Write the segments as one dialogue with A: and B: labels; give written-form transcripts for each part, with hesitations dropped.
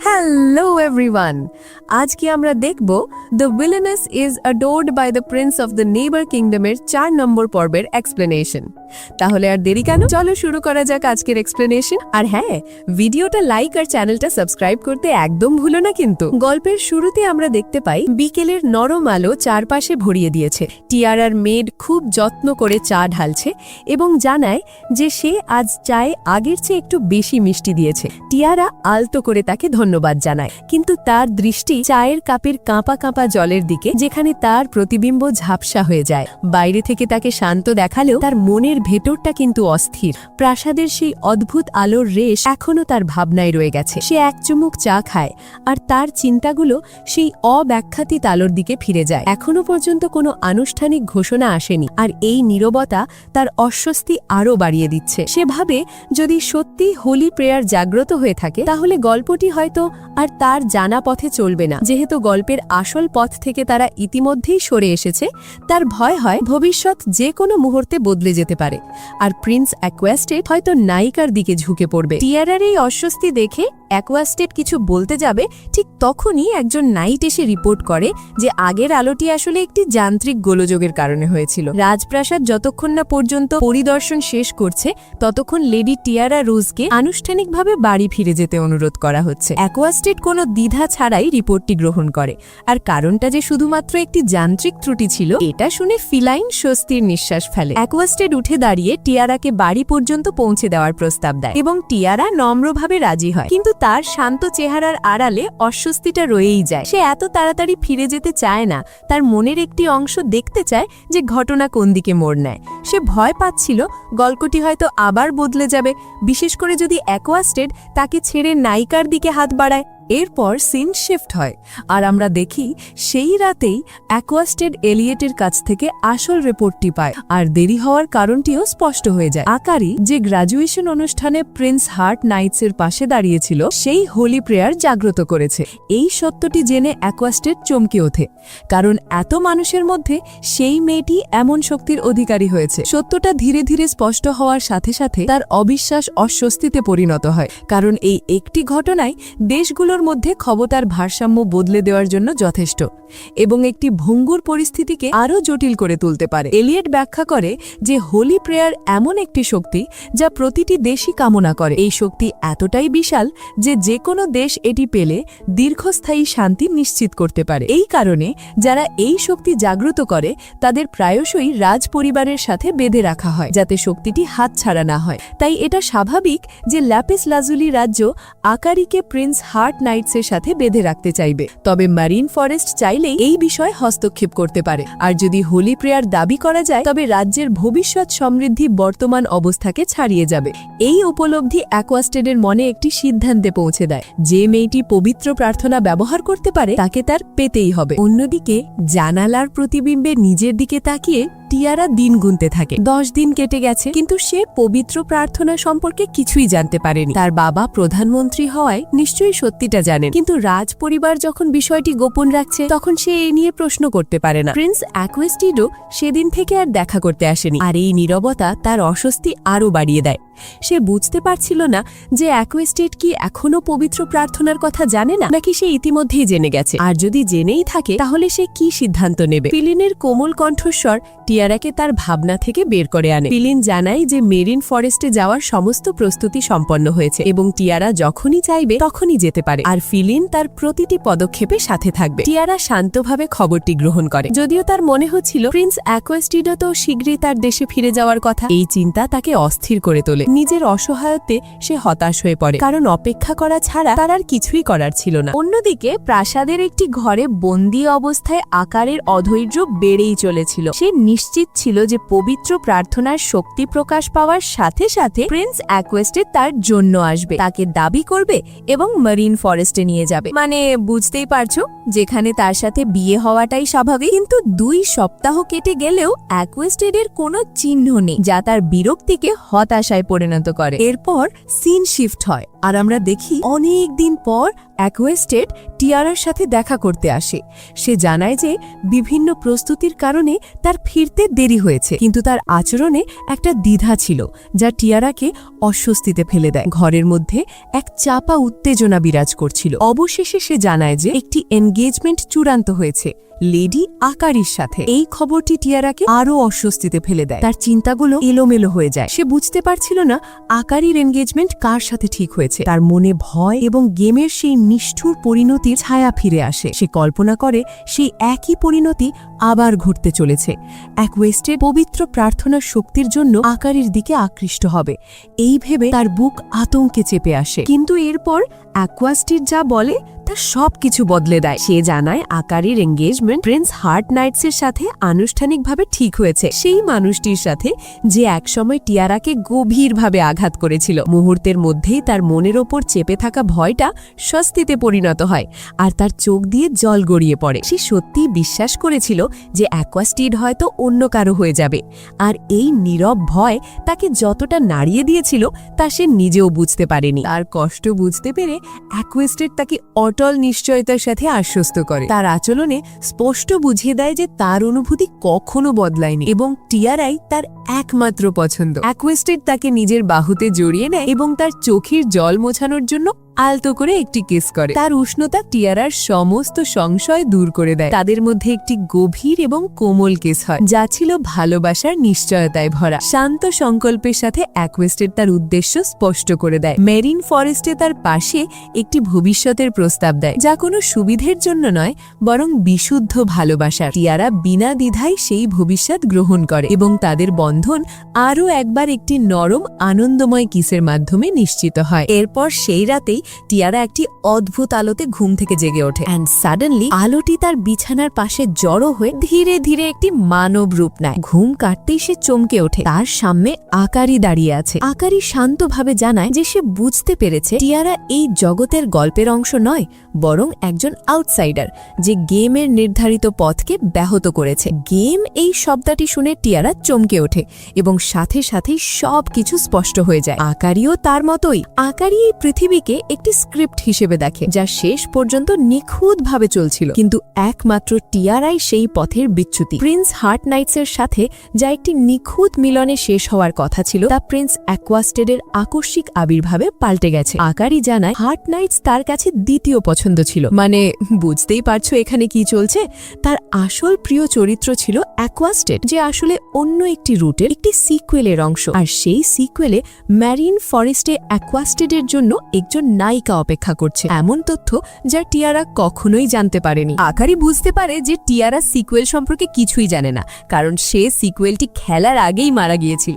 A: Hello everyone, আজকে আমরা দেখব the villainess is adored by the prince of the neighbour কিংডমের 4 নম্বর পর্বের এক্সপ্লেনেশন। তাহলে আর দেরি কেন, চলো শুরু করা যাক আজকের এক্সপ্লেনেশন। আর হ্যাঁ, ভিডিওটা লাইক আর চ্যানেলটা সাবস্ক্রাইব করতে একদম ভুলো না কিন্তু। গল্পের শুরুতে আমরা দেখতে পাই বিকেলের নরম আলো চারপাশে ভরিয়ে দিয়েছে। টিয়ারার মেড খুব যত্ন করে চা ঢালছে এবং জানায় যে সে আজ চায়ে আগের চেয়ে একটু বেশি মিষ্টি দিয়েছে। টিয়ারা আলতো করে তাকে ধন্যবাদ জানায়, কিন্তু তার দৃষ্টি চায়ের কাপের কাঁপা কাঁপা জলের দিকে, যেখানে তার প্রতিবিম্ব ঝাপসা হয়ে যায়। বাইরে থেকে তাকে শান্ত দেখালেও তার মনের ভেতরটা কিন্তু অস্থির। প্রাসাদের সেই অদ্ভুত আলোর রেশ এখনো তার ভাবনায় রয়ে গেছে। সে এক চুমুক চা খায় আর তার চিন্তাগুলো সেই অব্যাখ্যাতিত আলোর দিকে ফিরে যায়। এখনো পর্যন্ত কোনো আনুষ্ঠানিক ঘোষণা আসেনি, আর এই নীরবতা তার অস্বস্তি আরও বাড়িয়ে দিচ্ছে। সে ভাবে যদি সত্যি হোলি প্রেয়ার জাগ্রত হয়ে থাকে, তাহলে গল্পটি হয়তো আর তার জানা পথে চলবে না। যেহেতু গল্পের আসল পথ থেকে তারা ইতিমধ্যেই সরে এসেছে, তার ভয় হয় ভবিষ্যৎ যে কোনো মুহূর্তে বদলে যেতে পারে, আর প্রিন্স অ্যাকোয়াস্টেড হয়তো নায়িকার দিকে ঝুঁকে পড়বে। টিয়ারার এই অস্বস্তি দেখে অ্যাকোয়াস্টেড কিছু বলতে যাবে, ঠিক তখনই একজন নাইট এসে রিপোর্ট করে যে আগের আলোটি আসলে একটি যান্ত্রিক গোলযোগের কারণে হয়েছিল। রাজপ্রাসাদ যতক্ষণ না পর্যন্ত পরিদর্শন শেষ করছে, ততক্ষণ লেডি টিয়ারা রোজকে আনুষ্ঠানিকভাবে বাড়ি ফিরে যেতে অনুরোধ করা হচ্ছে। অ্যাকোয়াস্টেড কোনো দ্বিধা ছাড়াই রিপোর্টটি গ্রহণ করে, আর কারণটা যে শুধুমাত্র একটি যান্ত্রিক ত্রুটি ছিল, এটা শুনে ফিলাইন স্বস্তির নিঃশ্বাস ফেলে। অ্যাকোয়াস্টেড উঠে দাঁড়িয়ে টিয়ারাকে বাড়ি পর্যন্ত পৌঁছে দেওয়ার প্রস্তাব দেয় এবং টিয়ারা নম্রভাবে রাজি হয়, কিন্তু তার শান্ত চেহারার আড়ালে অস্বস্তিটা রয়েই যায়। সে এত তাড়াতাড়ি ফিরে যেতে চায় না, তার মনের একটি অংশ দেখতে চায় যে ঘটনা কোন দিকে মোড় নেয়। সে ভয় পাচ্ছিল গল্পটি হয়তো আবার বদলে যাবে, বিশেষ করে যদি অ্যাকোয়াস্টেড তাকে ছেড়ে নায়িকার দিকে হাত বাড়ায়। এরপর সিন শিফট হয়, আর আমরা দেখি সেই রাতেই অ্যাকোয়াস্টেড এলিয়েটের কাছ থেকে আসল রিপোর্টটি পায়, আর দেরি হওয়ার কারণটিও স্পষ্ট হয়ে যায়। আকারি, যে গ্র্যাজুয়েশন অনুষ্ঠানে প্রিন্স হার্ট নাইটসের পাশে দাঁড়িয়েছিল, সেই হোলি প্রেয়ার জাগ্রত করেছে। এই সত্যটি জেনে অ্যাকোয়াস্টেড চমকে ওঠে, কারণ এত মানুষের মধ্যে সেই মেয়েটি এমন শক্তির অধিকারী হয়েছে। সত্যটা ধীরে ধীরে স্পষ্ট হওয়ার সাথে সাথে তার অবিশ্বাস অস্বস্তিতে পরিণত হয়, কারণ এই একটি ঘটনায় দেশগুলো মধ্যে ক্ষমতার ভারসাম্য বদলে দেওয়ার জন্য যথেষ্ট এবং একটি ভঙ্গুর পরিস্থিতিকে আরও জটিল করে তুলতে পারে। এলিয়েট ব্যাখ্যা করে যে হোলি প্রেয়ার এমন একটি শক্তি যা প্রতিটি দেশই কামনা করে। এই শক্তি এতটাই বিশাল যে যে কোনো দেশ এটি পেলে দীর্ঘস্থায়ী শান্তি নিশ্চিত করতে পারে। এই কারণে যারা এই শক্তি জাগ্রত করে, তাদের প্রায়শই রাজ পরিবারের সাথে বেঁধে রাখা হয়, যাতে শক্তিটি হাতছাড়া না হয়। তাই এটা স্বাভাবিক যে ল্যাপিস লাজুলি রাজ্য আকারিকে প্রিন্স হার্ট নাইটসের সাথে বেঁধে রাখতে চাইবে, তবে মারিন ফরেস্ট চাইলেই এই বিষয়ে হস্তক্ষেপ করতে পারে। আর যদি হোলি প্রেয়ার দাবি করা যায়, তবে রাজ্যের ভবিষ্যৎ সমৃদ্ধি বর্তমান অবস্থাকে ছাড়িয়ে যাবে। এই উপলব্ধি অ্যাকোয়াস্টেডের মনে একটি সিদ্ধান্তে পৌঁছে দেয়, যে মেয়েটি পবিত্র প্রার্থনা ব্যবহার করতে পারে তাকে তার পেতেই হবে। অন্যদিকে জানালার প্রতিবিম্বে নিজের দিকে তাকিয়ে টিয়ারা দিন গুনতে থাকে। 10 দিন কেটে গেছে, কিন্তু সে পবিত্র প্রার্থনা সম্পর্কে কিছুই জানতে পারেনি। তার বাবা প্রধানমন্ত্রী হওয়ায় নিশ্চয়ই সত্যিটা জানেন, কিন্তু রাজ পরিবার যখন বিষয়টি গোপন রাখছে, তখন সে এ নিয়ে প্রশ্ন করতে পারে না। প্রিন্স অ্যাকোয়াস্টেডও সেদিন থেকে আর দেখা করতে আসেনি, আর এই নীরবতা তার অস্বস্তি আরও বাড়িয়ে দেয়। সে বুঝতে পারছিল না যে অ্যাকোয়াস্টেড কি এখনো পবিত্র প্রার্থনার কথা জানে না, নাকি সে ইতিমধ্যেই জেনে গেছে। আর যদি জেনেই থাকে, তাহলে সে কি সিদ্ধান্ত নেবে? ফিলিনের কোমল কণ্ঠস্বর টিয়ারাকে তার ভাবনা থেকে বের করে আনে। ফিলিন জানায় যে মেরিন ফরেস্টে যাওয়ার সমস্ত প্রস্তুতি সম্পন্ন হয়েছে এবং টিয়ারা যখনই চাইবে তখনই যেতে পারে, আর ফিলিন তার প্রতিটি পদক্ষেপে সাথে থাকবে। টিয়ারা শান্তভাবে খবরটি গ্রহণ করে, যদিও তার মনে হচ্ছিল প্রিন্স অ্যাকোয়াস্টেডও তো শীঘ্রই তার দেশে ফিরে যাওয়ার কথা। এই চিন্তা তাকে অস্থির করে তোলে। নিজের অসহায়তে সে হতাশ হয়ে পড়ে, কারণ অপেক্ষা করা ছাড়া তার আর কিছুই করার ছিল না। অন্যদিকে প্রাসাদের একটি ঘরে বন্দী অবস্থায় আকারের অধৈর্য বেড়েই চলেছিল। সে নিশ্চিত ছিল যে পবিত্র প্রার্থনার শক্তি প্রকাশ পাওয়ার সাথে সাথে প্রিন্স অ্যাকোয়াস্টেড তার জন্য আসবে, তাকে দাবি করবে এবং মারিন ফরেস্টে নিয়ে যাবে। মানে বুঝতেই পারছো, যেখানে তার সাথে বিয়ে হওয়াটাই স্বাভাবিক। কিন্তু 2 সপ্তাহ কেটে গেলেও অ্যাকোয়াস্টেডের কোনো চিহ্ন নেই, যা তার বিরক্তিকে হতাশায় পরিণত করে। এরপর সিন শিফট হয়, আর আমরা দেখি অনেক দিন পর অ্যাকোয়াস্টেড টিয়ারার সাথে দেখা করতে আসে। সে জানায় যে বিভিন্ন প্রস্তুতির কারণে তার ফিরতে দেরি হয়েছে, কিন্তু তার আচরণে একটা দ্বিধা ছিল যা টিয়ারাকে অস্বস্তিতে ফেলে দেয়। ঘরের মধ্যে এক চাপা উত্তেজনা বিরাজ করছিল। অবশেষে সে জানায় যে একটি এনগেজমেন্ট চূড়ান্ত হয়েছে লেডি আকারির সাথে। এই খবরটি টিয়ারাকে আরও অস্বস্তিতে ফেলে দেয়। তার চিন্তাগুলো এলোমেলো হয়ে যায়। সে বুঝতে পারছিল না আকারির এনগেজমেন্ট কার সাথে ঠিক হয়েছে। তার মনে ভয় এবং গেমের সেই নিষ্ঠুর পরিণতির ছায়া ফিরে আসে। সে কল্পনা করে সেই একই পরিণতি আবার ঘটতে চলেছে। অ্যাকোয়েস্টের পবিত্র প্রার্থনার শক্তির জন্য আকারির দিকে আকৃষ্ট হবে, এই ভেবে তার বুক আতঙ্কে চেপে আসে। কিন্তু এরপর অ্যাকোয়াস্টির যা বলে তা সবকিছু বদলে দেয়। সে জানায় আকারির এনগেজমেন্ট প্রিন্স হার্ট নাইটসের সাথে আনুষ্ঠানিকভাবে ঠিক হয়েছে, সেই মানুষটির সাথে যে একসময় টিয়ারাকে গভীরভাবে আঘাত করেছিল। মুহূর্তের মধ্যেই তার মনের ওপর চেপে থাকা ভয়টা স্বস্তিতে পরিণত হয় আর তার চোখ দিয়ে জল গড়িয়ে পড়ে। সে সত্যিই বিশ্বাস করেছিল যে অ্যাকোয়াস্টিড হয়তো অন্য কারো হয়ে যাবে, আর এই নীরব ভয় তাকে যতটা নাড়িয়ে দিয়েছিল তা সে নিজেও বুঝতে পারেনি। তার কষ্ট বুঝতে পেরে অ্যাকোয়েস্টেড তাকে অটল নিশ্চয়তার সাথে আশ্বস্ত করে। তার আচরণে স্পষ্ট বুঝিয়ে দেয় যে তার অনুভূতি কখনো বদলায়নি এবং টিয়ারাই তার একমাত্র পছন্দ। অ্যাকোয়েস্টেড তাকে নিজের বাহুতে জড়িয়ে নেয় এবং তার চোখের জল মোছানোর জন্য আলতো করে একটি কিস করে। তার উষ্ণতা টিয়ারার সমস্ত সংশয় দূর করে দেয়। তাদের মধ্যে একটি গভীর এবং কোমল কিস হয়, যা ছিল ভালোবাসার নিশ্চয়তায় ভরা। শান্ত সংকল্পের সাথে অ্যাকোয়েস্টেড তার উদ্দেশ্য স্পষ্ট করে দেয়। মেরিন ফরেস্টে তার পাশে একটি ভবিষ্যতের প্রস্তাব দেয়, যা কোনো সুবিধের জন্য নয় বরং বিশুদ্ধ ভালোবাসার। টিয়ারা বিনা দ্বিধায় সেই ভবিষ্যৎ গ্রহণ করে এবং তাদের বন্ধন আরও একবার একটি নরম আনন্দময় কিসের মাধ্যমে নিশ্চিত হয়। এরপর সেই রাতেই টিয়ারা একটি অদ্ভুত আলোতে ঘুম থেকে জেগে ওঠে। অ্যান্ড সাডেনলি আলোটি তার বিছানার পাশে জড়ো হয়ে ধীরে ধীরে একটি মানব রূপ নেয়। ঘুম কাটতেই সে চমকে ওঠে। তার সামনে আকারি দাঁড়িয়ে আছে। আকারি শান্তভাবে জানায় যে সে বুঝতে পেরেছে টিয়ারা এই জগতের গল্পের অংশ নয়, বরং একজন আউটসাইডার যে গেমের নির্ধারিত পথকে ব্যাহত করেছে। গেম এই শব্দটি শুনে টিয়ারা চমকে ওঠে এবং সাথে সাথেই সবকিছু স্পষ্ট হয়ে যায়। আকারিও তার মতোই। আকারি এই পৃথিবীকে একটি স্ক্রিপ্ট হিসেবে দেখে, যা শেষ পর্যন্ত নিখুঁতভাবে চলছিল, কিন্তু একমাত্র টিয়ারাই সেই পথের বিচ্যুতি। প্রিন্স হার্ট নাইটসের সাথে যা একটি নিখুঁত মিলনে শেষ হওয়ার কথা ছিল, তা প্রিন্স অ্যাকোয়াস্টেডের আকস্মিক আবির্ভাবে পাল্টে গেছে। আকারি জানায় হার্ট নাইটস তার কাছে দ্বিতীয় পছন্দ ছিল। মানে বুঝতেই পারছো এখানে কি চলছে। তার আসল প্রিয় চরিত্র ছিল অ্যাকোয়াস্টেড, যে আসলে অন্য একটি রুটের একটি সিকুয়েলের অংশ। আর সেই সিকুয়েলে ম্যারিন ফরেস্টে অ্যাকোয়াস্টেডের জন্য একজন নায়িকা অপেক্ষা করছে, এমন তথ্য যা টিয়ারা কখনোই জানতে পারেনি। আকারি বুঝতে পারে যে টিয়ারা সিকুয়েল সম্পর্কে কিছুই জানে না, কারণ সে সিকুয়েলটি খেলার আগেই মারা গিয়েছিল।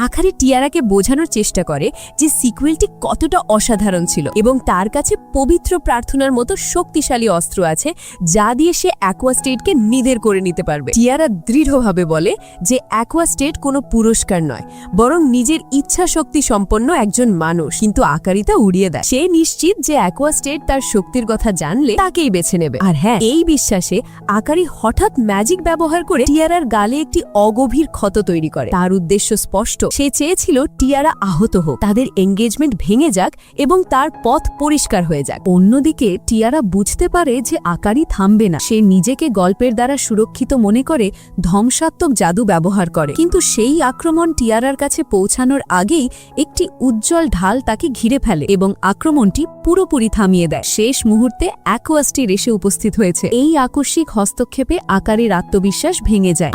A: আকারি টিয়ারাকে বোঝানোর চেষ্টা করে যে সিকুয়েলটি কতটা অসাধারণ ছিল এবং তার কাছে পবিত্র প্রার্থনার মতো শক্তিশালী অস্ত্র আছে, যা দিয়ে সে অ্যাকোয়াস্টেডকে নিধের করে নিতে পারবে। টিয়ারা দৃঢ়ভাবে বলে যে অ্যাকোয়াস্টেড কোনো পুরস্কার নয়, বরং নিজের ইচ্ছা শক্তি সম্পন্ন একজন মানুষ। কিন্তু আকারি তা উড়িয়ে দেয়। সে নিশ্চিত যে অ্যাকোয়াস্টেড তার শক্তির কথা জানলে তাকেই বেছে নেবে। আর হ্যাঁ, এই বিশ্বাসে আকারি হঠাৎ ম্যাজিক ব্যবহার করে টিয়ারার গালে একটি অগভীর ক্ষত তৈরি করে। তার উদ্দেশ্য স্পষ্ট। সে চেয়েছিল টিয়ারা আহত হোক, তাদের এঙ্গেজমেন্ট ভেঙে যাক এবং তার পথ পরিষ্কার হয়ে যাক। অন্যদিকে টিয়ারা বুঝতে পারে যে আকারি থামবে না। সে নিজেকে গল্পের দ্বারা সুরক্ষিত মনে করে ধ্বংসাত্মক জাদু ব্যবহার করে, কিন্তু সেই আক্রমণ টিয়ারার কাছে পৌঁছানোর আগেই একটি উজ্জ্বল ঢাল তাকে ঘিরে ফেলে এবং আক্রমণটি পুরোপুরি থামিয়ে দেয়। শেষ মুহূর্তে অ্যাকোয়াস্টেড এসে উপস্থিত হয়েছে। এই আকস্মিক হস্তক্ষেপে আকারের আত্মবিশ্বাস ভেঙে যায়।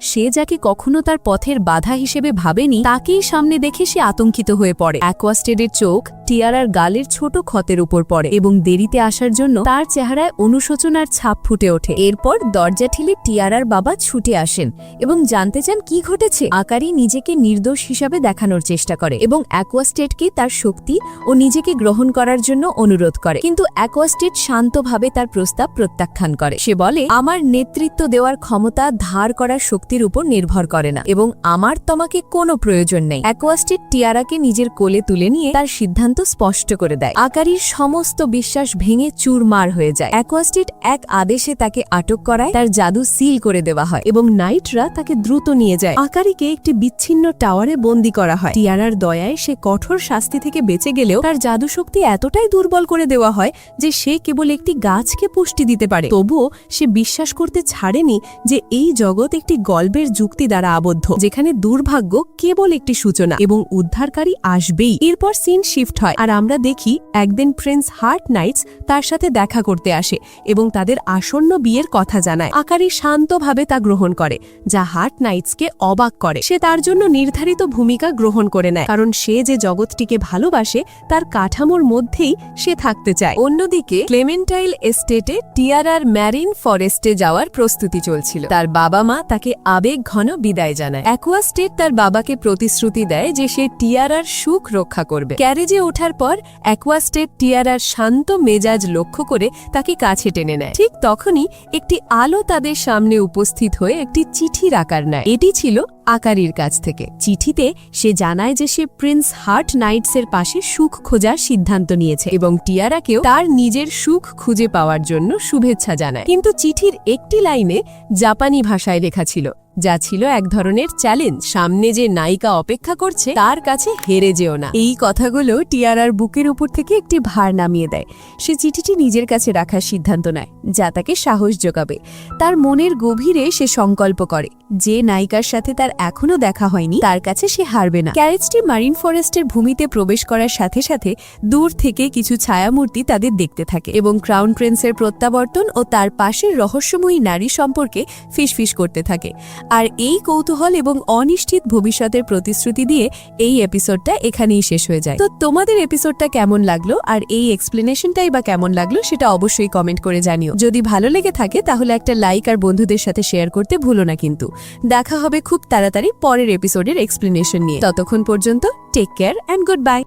A: সে যাকে কখনো তার পথের বাধা হিসেবে ভাবেনি, তাকেই সামনে দেখে সে আতঙ্কিত হয়ে পড়ে। অ্যাকোয়াস্টেডের চোখ টিয়ারার গালের ছোট ক্ষতের উপর পড়ে এবং দেরিতে আসার জন্য তার চেহারায় অনুশোচনার ছাপ ফুটে ওঠে। এরপর দরজা ঠেলে টিয়ারার বাবা ছুটে আসেন এবং জানতে চান কি ঘটেছে। আকারি নিজেকে নির্দোষ হিসাবে দেখানোর চেষ্টা করে এবং অ্যাকোয়াস্টেডকে তার শক্তি ও নিজেকে গ্রহণ করার জন্য অনুরোধ করে, কিন্তু অ্যাকোয়াস্টেড শান্তভাবে তার প্রস্তাব প্রত্যাখ্যান করে। সে বলে, আমার নেতৃত্ব দেওয়ার ক্ষমতা ধার করার শক্তির উপর নির্ভর করে না এবং আমার তোমাকে কোনো প্রয়োজন নেই। অ্যাকোয়াস্টেড টিয়ারাকে নিজের কোলে তুলে নিয়ে তার সিদ্ধান্ত স্পষ্ট করে দেয়। আকারির সমস্ত বিশ্বাস ভেঙে চুরমার হয়ে যায়। অ্যাকোয়াস্টেড এক আদেশে তাকে আটক করায়, তার জাদু সিল করে দেওয়া হয় এবং নাইটরা তাকে দ্রুত নিয়ে যায়। আকারিকে একটি বিচ্ছিন্ন টাওয়ারে বন্দী করা হয়। টিয়ারার দয়ায় সে কঠোর শাস্তি থেকে বেঁচে গেলেও তার জাদু শক্তি এতটাই দুর্বল করে দেওয়া হয় যে সে কেবল একটি গাছকে পুষ্টি দিতে পারে। তবুও সে বিশ্বাস করতে ছাড়েনি যে এই জগৎ একটি গল্পের যুক্তি দ্বারা আবদ্ধ, যেখানে দুর্ভাগ্য কেবল একটি সূচনা এবং উদ্ধারকারী আসবেই। এরপর সিন শিফট হয় আর আমরা দেখি একদিন প্রিন্স হার্ট নাইটস তার সাথে দেখা করতে আসে এবং তাদের আসন্ন বিয়ের কথা জানায়। আকারি শান্তভাবে তা গ্রহণ করে, যা হার্ট নাইটসকে অবাক করে। সে তার জন্য নির্ধারিত ভূমিকা গ্রহণ করে নেয়, কারণ সে যে জগৎটিকে ভালোবাসে তার কাঠামোর মধ্যেই সে থাকতে চায়। অন্যদিকে ক্লেমেন্টাইল এস্টেটে টিয়ারার ম্যারিন ফরেস্টে যাওয়ার প্রস্তুতি চলছিল। তার বাবা মা তাকে আবেগ ঘন বিদায় জানায়। অ্যাকোয়া স্টেট তার বাবাকে প্রতিশ্রুতি দেয় যে সে টিয়ারার সুখ রক্ষা করবে। ক্যারেজে ওঠার পর অ্যাকোয়া স্টেট টিয়ারার শান্ত মেজাজ লক্ষ্য করে তাকে কাছে টেনে নেয়। ঠিক তখনই একটি আলো তাদের সামনে উপস্থিত হয়ে একটি চিঠির আকার নেয়। এটি ছিল আকারির কাছ থেকে। চিঠিতে সে জানায় যে সে প্রিন্স হার্ট নাইটসের পাশে সুখ খোঁজার সিদ্ধান্ত নিয়েছে এবং টিয়ারাকেও তার নিজের সুখ খুঁজে পাওয়ার জন্য শুভেচ্ছা জানায়। কিন্তু চিঠির একটি লাইনে জাপানি ভাষায় লেখা ছিল, যা ছিল এক ধরনের চ্যালেঞ্জ। সামনে যে নায়িকা অপেক্ষা করছে তার কাছে হেরে যেও না। এই কথাগুলো টিয়ারার বুকের উপর থেকে একটি ভার নামিয়ে দেয়। সে চিঠিটি নিজের কাছে রাখার সিদ্ধান্ত নেয়, যা তাকে সাহস যোগাবে। তার মনের গভীরে সে সংকল্প করে যে নায়িকার সাথে তার এখনো দেখা হয়নি তার কাছে সে হারবে না। ক্যারেজটি মারিন ফরেস্টের ভূমিতে প্রবেশ করার সাথে সাথে দূর থেকে কিছু ছায়ামূর্তি তাদের দেখতে থাকে এবং ক্রাউন প্রিন্সের প্রত্যাবর্তন ও তার পাশের রহস্যময়ী নারী সম্পর্কে ফিসফিস করতে থাকে। আর এই কৌতূহল এবং অনিশ্চিত ভবিষ্যতের প্রতিশ্রুতি দিয়ে এই এপিসোডটা এখানেই শেষ হয়ে যায়। তো তোমাদের এপিসোডটা কেমন লাগলো আর এই এক্সপ্লেনেশনটাই বা কেমন লাগলো সেটা অবশ্যই কমেন্ট করে জানিও। যদি ভালো লেগে থাকে তাহলে একটা লাইক আর বন্ধুদের সাথে শেয়ার করতে ভুলো না। কিন্তু দেখা হবে খুব তাড়াতাড়ি পরের এপিসোডের এক্সপ্লেনেশন নিয়ে। ততক্ষণ পর্যন্ত take care and good bye.